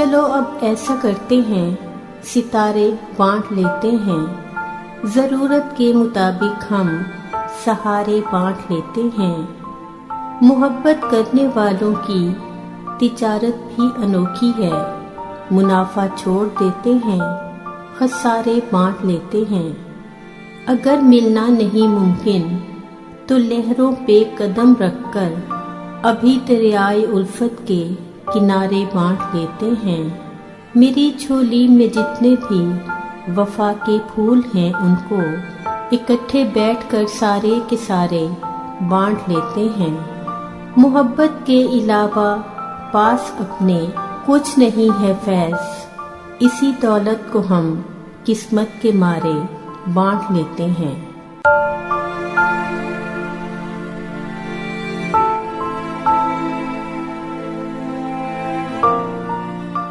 चलो अब ऐसा करते हैं, सितारे बांट लेते हैं। जरूरत के मुताबिक हम सहारे बांट लेते हैं। मोहब्बत करने वालों की तिजारत भी अनोखी है। मुनाफा छोड़ देते हैं, खसारे बांट लेते हैं। अगर मिलना नहीं मुमकिन तो लहरों पे कदम रखकर अभी दरियाए उल्फत के किनारे बांट लेते हैं। मेरी झोली में जितने भी वफा के फूल हैं उनको इकट्ठे बैठकर सारे के सारे बांट लेते हैं। मोहब्बत के अलावा पास अपने कुछ नहीं है फैज़, इसी दौलत को हम किस्मत के मारे बांट लेते हैं।